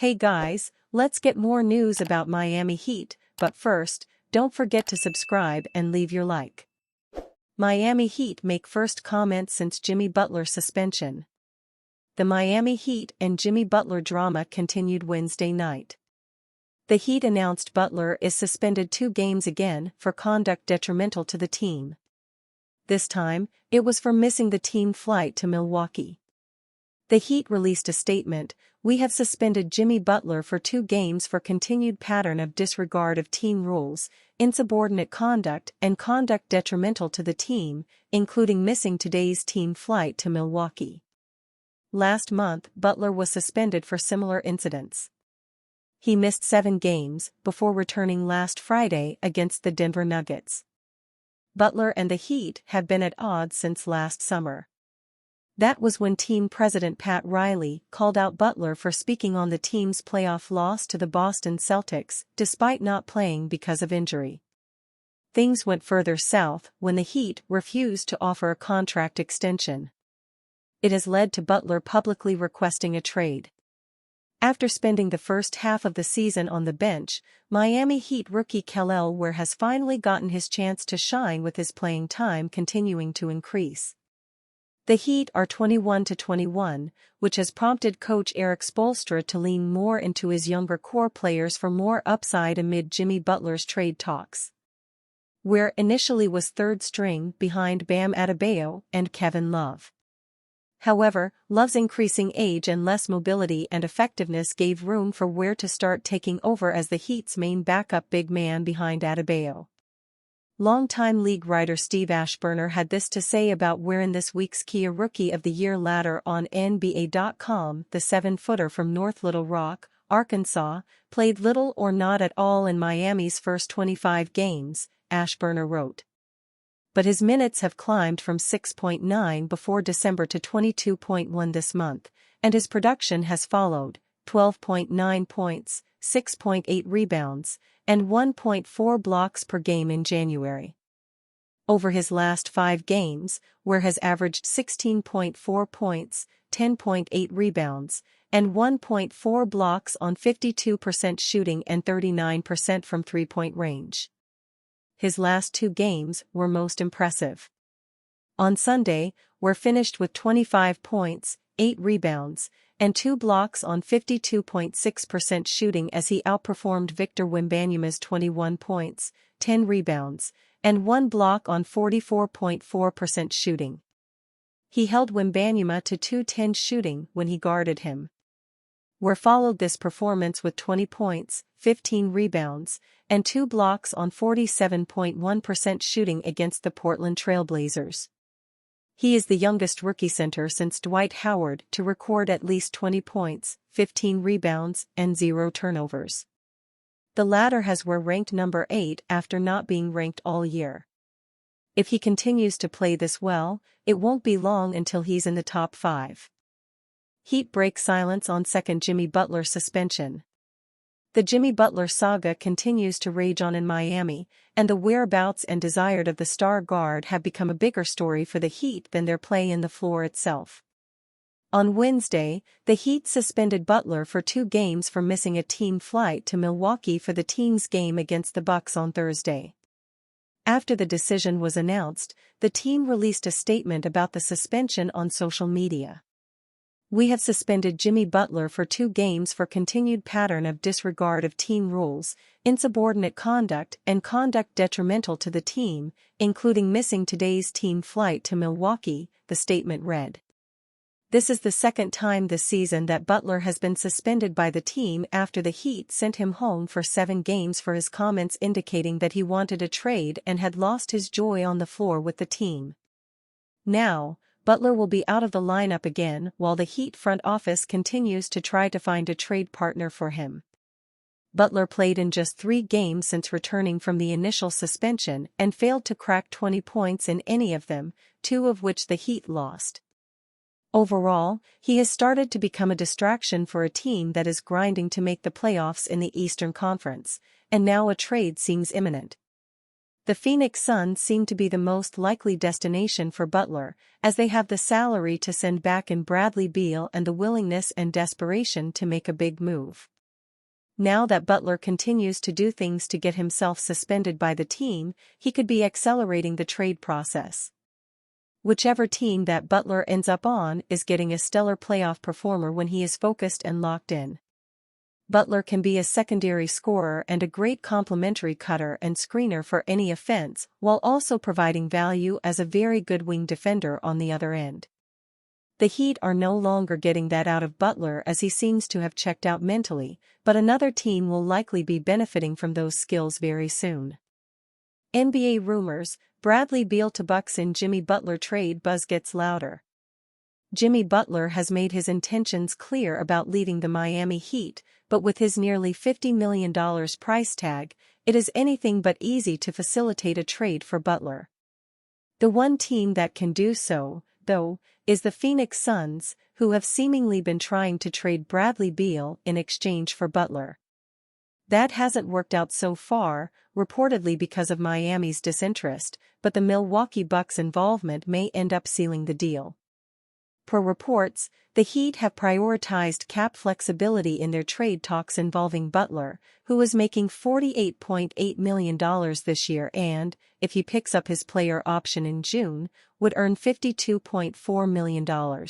Hey guys, let's get more news about Miami Heat, but first, don't forget to subscribe and leave your like. Miami Heat make first comment since Jimmy Butler suspension. The Miami Heat and Jimmy Butler drama continued Wednesday night. The Heat announced Butler is suspended 2 games again for conduct detrimental to the team. This time, it was for missing the team flight to Milwaukee. The Heat released a statement: "We have suspended Jimmy Butler for 2 games for continued pattern of disregard of team rules, insubordinate conduct and conduct detrimental to the team, including missing today's team flight to Milwaukee." Last month, Butler was suspended for similar incidents. He missed 7 games before returning last Friday against the Denver Nuggets. Butler and the Heat have been at odds since last summer. That was when team president Pat Riley called out Butler for speaking on the team's playoff loss to the Boston Celtics, despite not playing because of injury. Things went further south when the Heat refused to offer a contract extension. It has led to Butler publicly requesting a trade. After spending the first half of the season on the bench, Miami Heat rookie Kel'el Ware has finally gotten his chance to shine, with his playing time continuing to increase. The Heat are 21-21, which has prompted coach Erik Spoelstra to lean more into his younger core players for more upside amid Jimmy Butler's trade talks. Ware initially was third string behind Bam Adebayo and Kevin Love. However, Love's increasing age and less mobility and effectiveness gave room for Ware to start taking over as the Heat's main backup big man behind Adebayo. Longtime league writer Steve Ashburner had this to say about Ware in this week's Kia Rookie of the Year ladder on NBA.com. The 7-footer from North Little Rock, Arkansas, played little or not at all in Miami's first 25 games, Ashburner wrote. But his minutes have climbed from 6.9 before December to 22.1 this month, and his production has followed: 12.9 points, 6.8 rebounds, and 1.4 blocks per game in January. Over his last 5 games, Ware has averaged 16.4 points, 10.8 rebounds, and 1.4 blocks on 52% shooting and 39% from three-point range. His last 2 games were most impressive. On Sunday, Ware finished with 25 points, 8 rebounds, and 2 blocks on 52.6% shooting as he outperformed Victor Wembanyama's 21 points, 10 rebounds, and 1 block on 44.4% shooting. He held Wembanyama to 2-10 shooting when he guarded him. Ware followed this performance with 20 points, 15 rebounds, and 2 blocks on 47.1% shooting against the Portland Trail Blazers. He is the youngest rookie center since Dwight Howard to record at least 20 points, 15 rebounds, and 0 turnovers. The latter has Ware ranked number 8 after not being ranked all year. If he continues to play this well, it won't be long until he's in the top 5. Heat break silence on second Jimmy Butler suspension. The Jimmy Butler saga continues to rage on in Miami, and the whereabouts and desire of the star guard have become a bigger story for the Heat than their play in the floor itself. On Wednesday, the Heat suspended Butler for 2 games for missing a team flight to Milwaukee for the team's game against the Bucks on Thursday. After the decision was announced, the team released a statement about the suspension on social media. "We have suspended Jimmy Butler for 2 games for continued pattern of disregard of team rules, insubordinate conduct and conduct detrimental to the team, including missing today's team flight to Milwaukee," the statement read. This is the second time this season that Butler has been suspended by the team after the Heat sent him home for 7 games for his comments indicating that he wanted a trade and had lost his joy on the floor with the team. Now, Butler will be out of the lineup again while the Heat front office continues to try to find a trade partner for him. Butler played in just 3 games since returning from the initial suspension and failed to crack 20 points in any of them, 2 of which the Heat lost. Overall, he has started to become a distraction for a team that is grinding to make the playoffs in the Eastern Conference, and now a trade seems imminent. The Phoenix Suns seem to be the most likely destination for Butler, as they have the salary to send back in Bradley Beal and the willingness and desperation to make a big move. Now that Butler continues to do things to get himself suspended by the team, he could be accelerating the trade process. Whichever team that Butler ends up on is getting a stellar playoff performer when he is focused and locked in. Butler can be a secondary scorer and a great complementary cutter and screener for any offense, while also providing value as a very good wing defender on the other end. The Heat are no longer getting that out of Butler as he seems to have checked out mentally, but another team will likely be benefiting from those skills very soon. NBA rumors, Bradley Beal to Bucks in Jimmy Butler trade buzz gets louder. Jimmy Butler has made his intentions clear about leaving the Miami Heat, but with his nearly $50 million price tag, it is anything but easy to facilitate a trade for Butler. The one team that can do so, though, is the Phoenix Suns, who have seemingly been trying to trade Bradley Beal in exchange for Butler. That hasn't worked out so far, reportedly because of Miami's disinterest, but the Milwaukee Bucks' involvement may end up sealing the deal. Per reports, the Heat have prioritized cap flexibility in their trade talks involving Butler, who is making $48.8 million this year and, if he picks up his player option in June, would earn $52.4 million.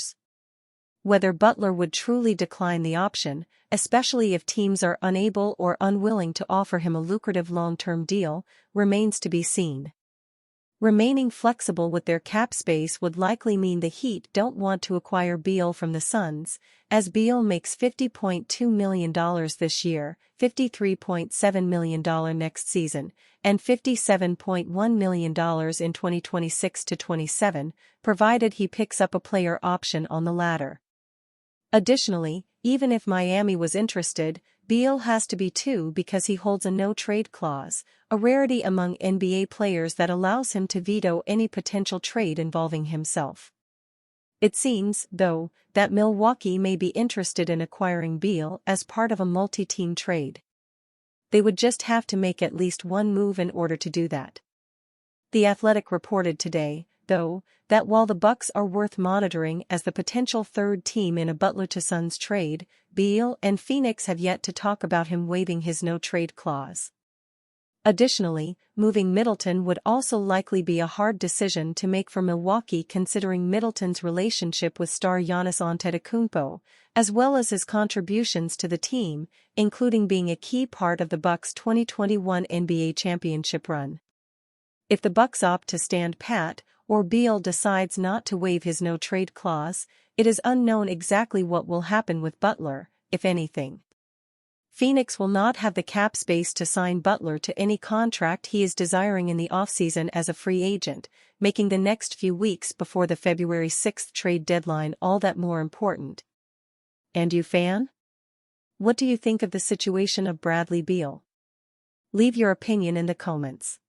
Whether Butler would truly decline the option, especially if teams are unable or unwilling to offer him a lucrative long-term deal, remains to be seen. Remaining flexible with their cap space would likely mean the Heat don't want to acquire Beal from the Suns, as Beal makes $50.2 million this year, $53.7 million next season, and $57.1 million in 2026-27, provided he picks up a player option on the latter. Additionally, even if Miami was interested, Beal has to be too because he holds a no-trade clause, a rarity among NBA players that allows him to veto any potential trade involving himself. It seems, though, that Milwaukee may be interested in acquiring Beal as part of a multi-team trade. They would just have to make at least one move in order to do that. The Athletic reported today, though, that while the Bucks are worth monitoring as the potential third team in a Butler to Suns trade, Beal and Phoenix have yet to talk about him waiving his no-trade clause. Additionally, moving Middleton would also likely be a hard decision to make for Milwaukee considering Middleton's relationship with star Giannis Antetokounmpo, as well as his contributions to the team, including being a key part of the Bucks' 2021 NBA championship run. If the Bucks opt to stand pat, or Beal decides not to waive his no-trade clause, it is unknown exactly what will happen with Butler, if anything. Phoenix will not have the cap space to sign Butler to any contract he is desiring in the offseason as a free agent, making the next few weeks before the February 6 trade deadline all that more important. And you, fan? What do you think of the situation of Bradley Beal? Leave your opinion in the comments.